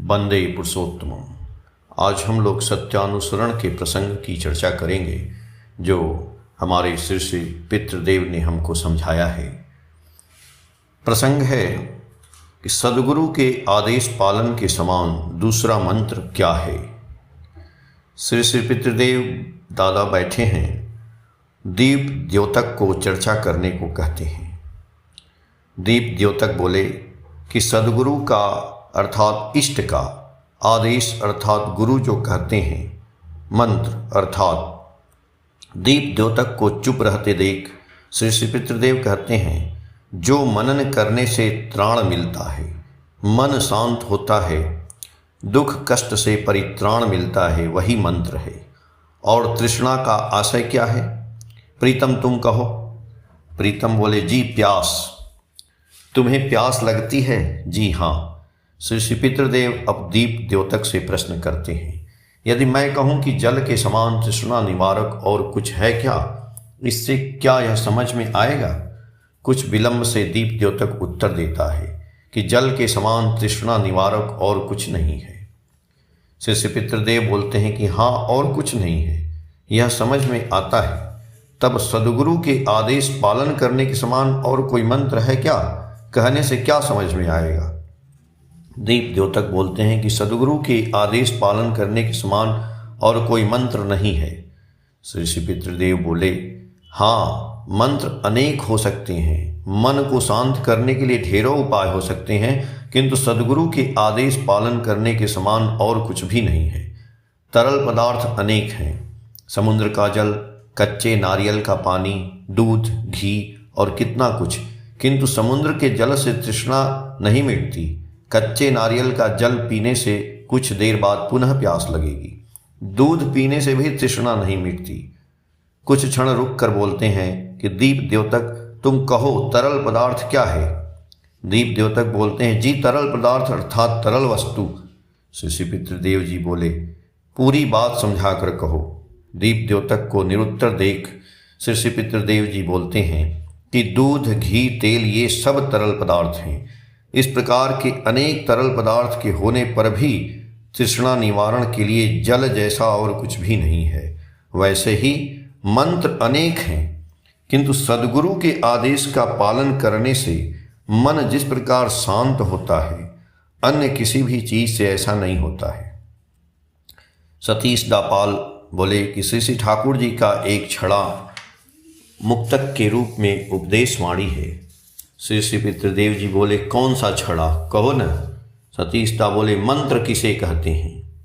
वंदे पुरुषोत्तमम। आज हम लोग सत्यानुसरण के प्रसंग की चर्चा करेंगे जो हमारे ऋषि पितृदेव ने हमको समझाया है। प्रसंग है कि सद्गुरु के आदेश पालन के समान दूसरा मंत्र क्या है। श्री पितृदेव दादा बैठे हैं, दीप द्योतक को चर्चा करने को कहते हैं। दीप द्योतक बोले कि सद्गुरु का अर्थात इष्ट का, आदेश अर्थात गुरु जो कहते हैं, मंत्र अर्थात दीप द्योतक को चुप रहते देख श्री पितृदेव कहते हैं, जो मनन करने से त्राण मिलता है, मन शांत होता है, दुख कष्ट से परित्राण मिलता है, वही मंत्र है। और तृष्णा का आशय क्या है? प्रीतम तुम कहो। प्रीतम बोले जी प्यास। तुम्हें प्यास लगती है? जी हाँ। श्री पितृदेव अब दीप द्योतक से प्रश्न करते हैं, यदि मैं कहूँ कि जल के समान तृष्णा निवारक और कुछ है क्या, इससे क्या यह समझ में आएगा? कुछ विलंब से दीप द्योतक उत्तर देता है कि जल के समान तृष्णा निवारक और कुछ नहीं है। श्री पितृदेव बोलते हैं कि हाँ, और कुछ नहीं है, यह समझ में आता है। तब सद्गुरु के आदेश पालन करने के समान और कोई मंत्र है क्या? कहने से क्या समझ में आएगा? दीप द्योतक बोलते हैं कि सद्गुरु के आदेश पालन करने के समान और कोई मंत्र नहीं है। श्री पितृदेव बोले, हाँ, मंत्र अनेक हो सकते हैं, मन को शांत करने के लिए ढेरों उपाय हो सकते हैं, किंतु सद्गुरु के आदेश पालन करने के समान और कुछ भी नहीं है। तरल पदार्थ अनेक हैं, समुद्र का जल, कच्चे नारियल का पानी, दूध, घी और कितना कुछ, किंतु समुद्र के जल से तृष्णा नहीं मिटती। कच्चे नारियल का जल पीने से कुछ देर बाद पुनः प्यास लगेगी। दूध पीने से भी तृष्णा नहीं मिटती। कुछ क्षण रुक कर बोलते हैं कि दीप द्योतक तुम कहो तरल पदार्थ क्या है? दीप द्योतक बोलते हैं, जी तरल पदार्थ अर्थात तरल वस्तु। श्री पितृदेव जी बोले, पूरी बात समझा कर कहो। दीप द्योतक को निरुत्तर देख श्री पितृदेव जी बोलते हैं कि दूध, घी, तेल ये सब तरल पदार्थ हैं। इस प्रकार के अनेक तरल पदार्थ के होने पर भी तृष्णा निवारण के लिए जल जैसा और कुछ भी नहीं है। वैसे ही मंत्र अनेक हैं, किंतु सद्गुरु के आदेश का पालन करने से मन जिस प्रकार शांत होता है, अन्य किसी भी चीज से ऐसा नहीं होता है। सतीश दापाल बोले कि श्री ठाकुर जी का एक छड़ा मुक्तक के रूप में उपदेश वाणी है। श्री पितृदेव जी बोले, कौन सा छड़ा, कहो न। सतीश दा बोले, मंत्र किसे कहते हैं?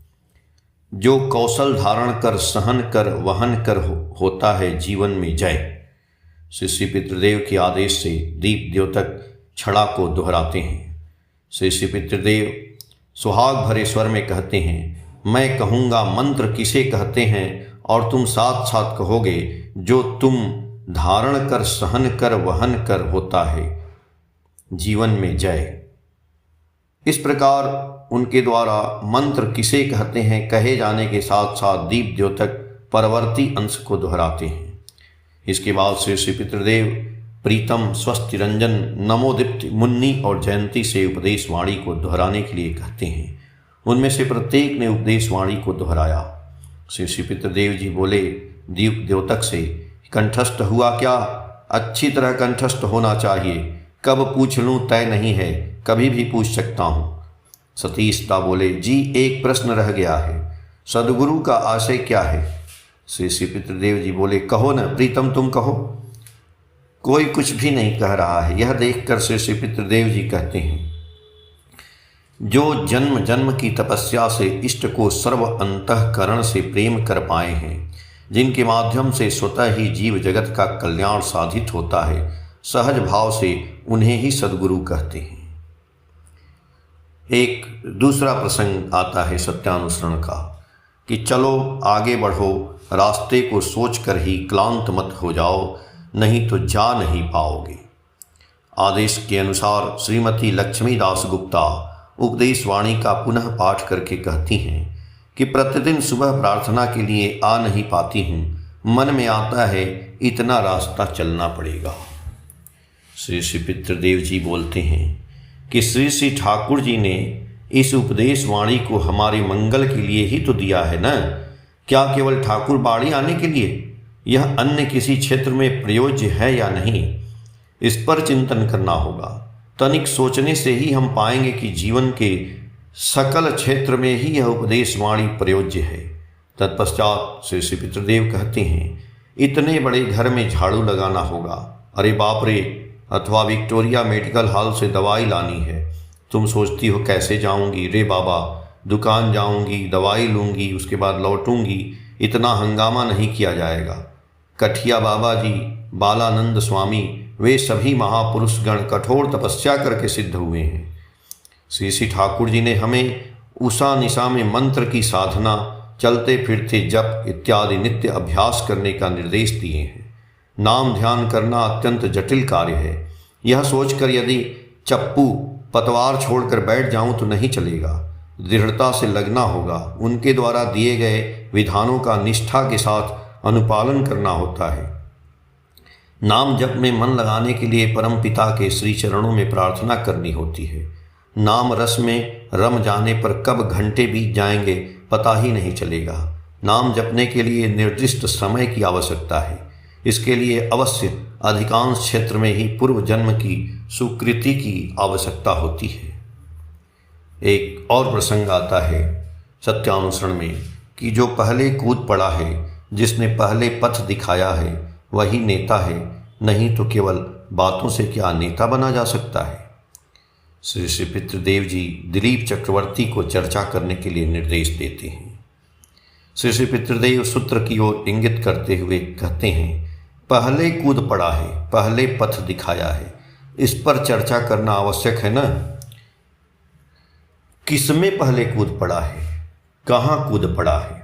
जो कौशल धारण कर, सहन कर, वहन कर होता है जीवन में जय। श्री पितृदेव के आदेश से दीप द्योतक छड़ा को दोहराते हैं। श्री पितृदेव सुहाग भरे स्वर में कहते हैं, मैं कहूँगा मंत्र किसे कहते हैं, और तुम साथ साथ कहोगे, जो तुम धारण कर, सहन कर, वहन कर होता है जीवन में जय। इस प्रकार उनके द्वारा मंत्र किसे कहते हैं कहे जाने के साथ साथ दीप द्योतक परवर्ती अंश को दोहराते हैं। इसके बाद श्री पितृदेव प्रीतम, स्वस्ति रंजन, नमोदीप्ति, मुन्नी और जयंती से उपदेश वाणी को दोहराने के लिए कहते हैं। उनमें से प्रत्येक ने उपदेश वाणी को दोहराया। श्री पितृदेव जी बोले दीप द्योतक से, कंठस्थ हुआ क्या? अच्छी तरह कंठस्थ होना चाहिए। कब पूछ लूँ तय नहीं है, कभी भी पूछ सकता हूँ। सतीश दा बोले, जी एक प्रश्न रह गया है, सद्गुरु का आशय क्या है? श्री पितृदेव जी बोले, कहो न प्रीतम, तुम कहो। कोई कुछ भी नहीं कह रहा है। यह देखकर श्री पितृदेव जी कहते हैं, जो जन्म जन्म की तपस्या से इष्ट को सर्व अंतःकरण से प्रेम कर पाए हैं, जिनके माध्यम से स्वतः ही जीव जगत का कल्याण साधित होता है, सहज भाव से उन्हें ही सद्गुरु कहते हैं। एक दूसरा प्रसंग आता है सत्यानुसरण का कि चलो आगे बढ़ो, रास्ते को सोचकर ही क्लांत मत हो जाओ, नहीं तो जा नहीं पाओगे। आदेश के अनुसार श्रीमती लक्ष्मी दास गुप्ता उपदेश वाणी का पुनः पाठ करके कहती हैं कि प्रतिदिन सुबह प्रार्थना के लिए आ नहीं पाती हूँ, मन में आता है इतना रास्ता चलना पड़ेगा। श्री पितृदेव जी बोलते हैं कि श्री श्री ठाकुर जी ने इस उपदेश वाणी को हमारे मंगल के लिए ही तो दिया है न। क्या केवल ठाकुर बाड़ी आने के लिए? यह अन्य किसी क्षेत्र में प्रयोज्य है या नहीं, इस पर चिंतन करना होगा। तनिक सोचने से ही हम पाएंगे कि जीवन के सकल क्षेत्र में ही यह उपदेश वाणी प्रयोज्य है। तत्पश्चात श्री श्री पितृदेव कहते हैं, इतने बड़े घर में झाड़ू लगाना होगा, अरे बाप रे, अथवा विक्टोरिया मेडिकल हॉल से दवाई लानी है। तुम सोचती हो कैसे जाऊंगी? रे बाबा, दुकान जाऊंगी, दवाई लूंगी, उसके बाद लौटूंगी, इतना हंगामा नहीं किया जाएगा। कठिया बाबा जी, बालानंद स्वामी, वे सभी महापुरुष गण कठोर तपस्या करके सिद्ध हुए हैं। श्री श्री ठाकुर जी ने हमें उषा निशा में मंत्र की साधना, चलते फिरते जप इत्यादि नित्य अभ्यास करने का निर्देश दिए हैं। नाम ध्यान करना अत्यंत जटिल कार्य है। यह सोचकर यदि चप्पू पतवार छोड़कर बैठ जाऊं तो नहीं चलेगा, दृढ़ता से लगना होगा। उनके द्वारा दिए गए विधानों का निष्ठा के साथ अनुपालन करना होता है। नाम जप में मन लगाने के लिए परम पिता के श्री चरणों में प्रार्थना करनी होती है। नाम रस में रम जाने पर कब घंटे बीत जाएंगे पता ही नहीं चलेगा। नाम जपने के लिए निर्दिष्ट समय की आवश्यकता है। इसके लिए अवश्य अधिकांश क्षेत्र में ही पूर्व जन्म की सुकृति की आवश्यकता होती है। एक और प्रसंग आता है सत्यानुसरण में कि जो पहले कूद पड़ा है, जिसने पहले पथ दिखाया है, वही नेता है, नहीं तो केवल बातों से क्या नेता बना जा सकता है। श्री श्री पितृदेव जी दिलीप चक्रवर्ती को चर्चा करने के लिए निर्देश देते हैं। श्री श्री पितृदेव सूत्र की ओर इंगित करते हुए कहते हैं, पहले कूद पड़ा है, पहले पथ दिखाया है। इस पर चर्चा करना आवश्यक है ना। किसमें पहले कूद पड़ा है, कहाँ कूद पड़ा है?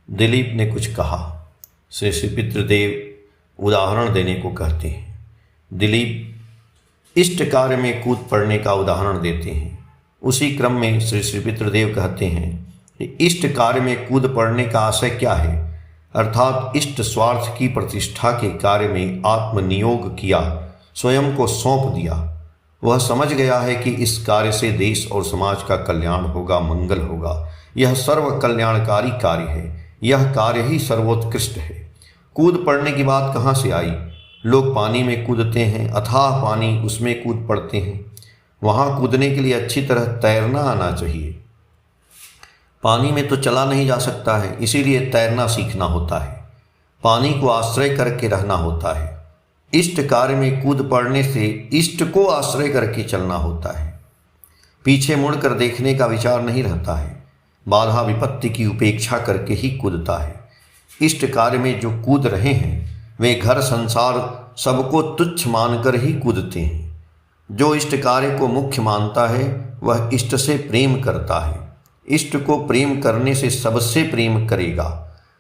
दिलीप ने कुछ कहा। श्री श्री पितृदेव उदाहरण देने को कहते हैं। दिलीप इष्ट कार्य में कूद पड़ने का उदाहरण देते हैं। उसी क्रम में श्री श्री पितृदेव कहते हैं कि इष्ट कार्य में कूद पड़ने का आशय क्या है, अर्थात इष्ट स्वार्थ की प्रतिष्ठा के कार्य में आत्मनियोग किया, स्वयं को सौंप दिया। वह समझ गया है कि इस कार्य से देश और समाज का कल्याण होगा, मंगल होगा। यह सर्व कल्याणकारी कार्य है, यह कार्य ही सर्वोत्कृष्ट है। कूद पड़ने की बात कहाँ से आई? लोग पानी में कूदते हैं, अथाह पानी, उसमें कूद पड़ते हैं। वहाँ कूदने के लिए अच्छी तरह तैरना आना चाहिए। पानी में तो चला नहीं जा सकता है, इसीलिए तैरना सीखना होता है। पानी को आश्रय करके रहना होता है। इष्ट कार्य में कूद पड़ने से इष्ट को आश्रय करके चलना होता है। पीछे मुड़कर देखने का विचार नहीं रहता है। बाधा विपत्ति की उपेक्षा करके ही कूदता है। इष्ट कार्य में जो कूद रहे हैं वे घर संसार सबको तुच्छ मानकर ही कूदते हैं। जो इष्ट कार्य को मुख्य मानता है वह इष्ट से प्रेम करता है। इष्ट को प्रेम करने से सबसे प्रेम करेगा,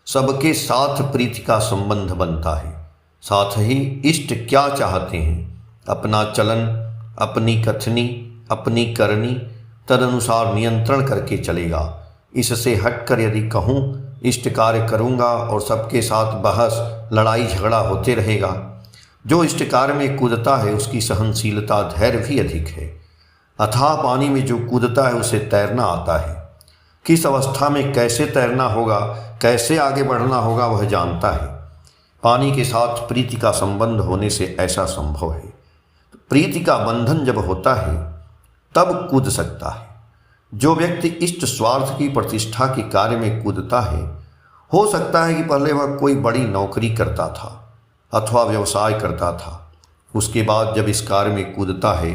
सबके साथ प्रीति का संबंध बनता है। साथ ही इष्ट क्या चाहते हैं, अपना चलन, अपनी कथनी, अपनी करनी तदनुसार नियंत्रण करके चलेगा। इससे हटकर यदि कहूँ इष्ट कार्य करूँगा और सबके साथ बहस लड़ाई झगड़ा होते रहेगा। जो इष्ट कार्य में कूदता है उसकी सहनशीलता धैर्य भी अधिक है। अथाह पानी में जो कूदता है उसे तैरना आता है। किस अवस्था में कैसे तैरना होगा, कैसे आगे बढ़ना होगा वह जानता है। पानी के साथ प्रीति का संबंध होने से ऐसा संभव है। प्रीति का बंधन जब होता है तब कूद सकता है। जो व्यक्ति इष्ट स्वार्थ की प्रतिष्ठा के कार्य में कूदता है, हो सकता है कि पहले वह कोई बड़ी नौकरी करता था अथवा व्यवसाय करता था। उसके बाद जब इस कार्य में कूदता है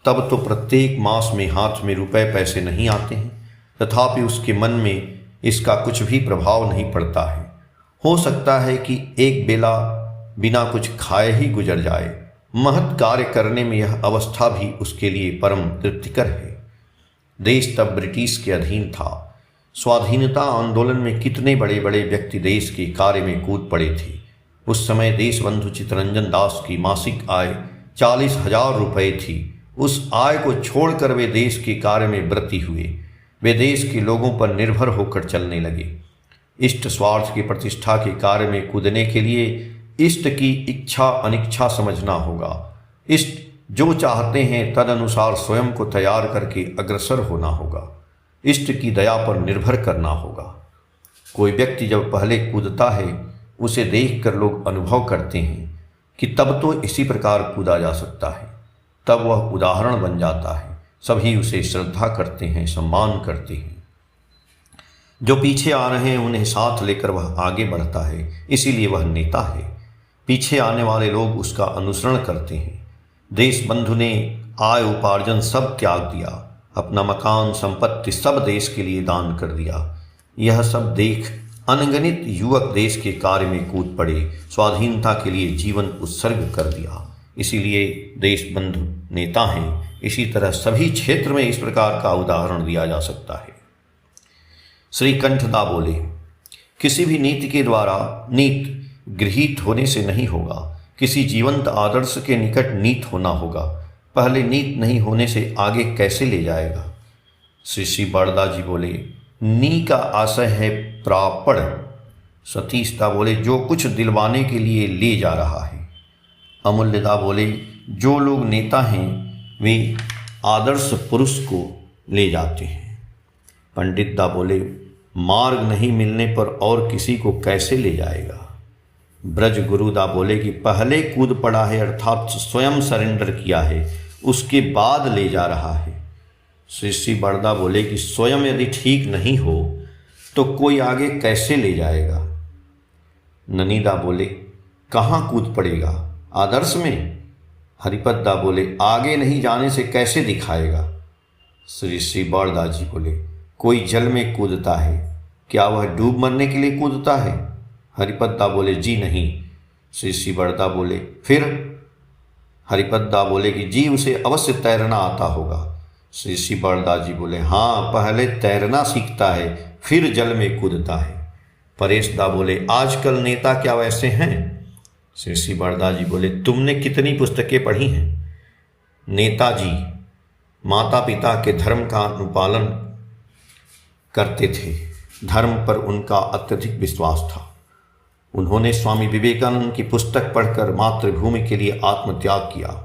तब तो प्रत्येक मास में हाथ में रुपए पैसे नहीं आते हैं, तथापि उसके मन में इसका कुछ भी प्रभाव नहीं पड़ता है। हो सकता है कि एक बेला बिना कुछ खाए ही गुजर जाए। महत् कार्य करने में यह अवस्था भी उसके लिए परम तृप्तिकर है। देश तब ब्रिटिश के अधीन था। स्वाधीनता आंदोलन में कितने बड़े बड़े व्यक्ति देश के कार्य में कूद पड़े थे। उस समय देशबंधु चित्तरंजन दास की मासिक आय 40,000 रुपये थी। उस आय को छोड़कर वे देश के कार्य में व्रती हुए। वे देश के लोगों पर निर्भर होकर चलने लगे। इष्ट स्वार्थ की प्रतिष्ठा के कार्य में कूदने के लिए इष्ट की इच्छा अनिच्छा समझना होगा। इष्ट जो चाहते हैं तदनुसार स्वयं को तैयार करके अग्रसर होना होगा। इष्ट की दया पर निर्भर करना होगा। कोई व्यक्ति जब पहले कूदता है उसे देखकर लोग अनुभव करते हैं कि तब तो इसी प्रकार कूदा जा सकता है, तब वह उदाहरण बन जाता है। सभी उसे श्रद्धा करते हैं, सम्मान करते हैं। जो पीछे आ रहे हैं उन्हें साथ लेकर वह आगे बढ़ता है, इसीलिए वह नेता है। पीछे आने वाले लोग उसका अनुसरण करते हैं। देश बंधु ने आय उपार्जन सब त्याग दिया, अपना मकान संपत्ति सब देश के लिए दान कर दिया। यह सब देख अनगिनत युवक देश के कार्य में कूद पड़े, स्वाधीनता के लिए जीवन उत्सर्ग कर दिया। इसीलिए देश बंधु नेता हैं। इसी तरह सभी क्षेत्र में इस प्रकार का उदाहरण दिया जा सकता है। श्री कंठदा बोले, किसी भी नीति के द्वारा नीत गृहीत होने से नहीं होगा, किसी जीवंत आदर्श के निकट नीत होना होगा। पहले नीत नहीं होने से आगे कैसे ले जाएगा। श्री बड़दा जी बोले, नी का आशय है प्रापण। सतीशदा बोले, जो कुछ दिलवाने के लिए ले जा रहा है। अमूल्यदा बोले, जो लोग नेता हैं वे आदर्श पुरुष को ले जाते हैं। पंडितदा बोले, मार्ग नहीं मिलने पर और किसी को कैसे ले जाएगा। ब्रज गुरुदा बोले कि पहले कूद पड़ा है, अर्थात स्वयं सरेंडर किया है, उसके बाद ले जा रहा है। श्री बड़दा बोले कि स्वयं यदि ठीक नहीं हो तो कोई आगे कैसे ले जाएगा। ननीदा बोले, कहाँ कूद पड़ेगा, आदर्श में। हरिपददा बोले, आगे नहीं जाने से कैसे दिखाएगा। श्री बड़दा जी बोले, कोई जल में कूदता है, क्या वह डूब मरने के लिए कूदता है। हरिपददा बोले, जी नहीं। श्री बड़दा बोले, फिर। हरिपददा बोले कि जी उसे अवश्य तैरना आता होगा। श्री बड़दा जी बोले, हाँ, पहले तैरना सीखता है फिर जल में कूदता है। परेशदा बोले, आजकल नेता क्या वैसे हैं। श्री बड़दा जी बोले, तुमने कितनी पुस्तकें पढ़ी हैं। नेताजी माता पिता के धर्म का अनुपालन करते थे, धर्म पर उनका अत्यधिक विश्वास था। उन्होंने स्वामी विवेकानंद की पुस्तक पढ़कर मातृभूमि के लिए आत्मत्याग किया।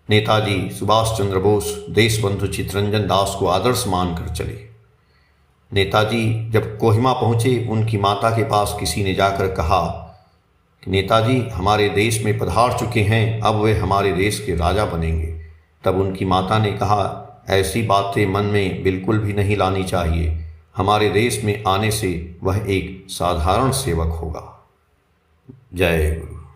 नेताजी सुभाष चंद्र बोस देशबंधु चित्तरंजन दास को आदर्श मानकर चले। नेताजी जब कोहिमा पहुंचे, उनकी माता के पास किसी ने जाकर कहा कि नेताजी हमारे देश में पधार चुके हैं, अब वे हमारे देश के राजा बनेंगे। तब उनकी माता ने कहा, ऐसी बातें मन में बिल्कुल भी नहीं लानी चाहिए। हमारे देश में आने से वह एक साधारण सेवक होगा। जय गुरु।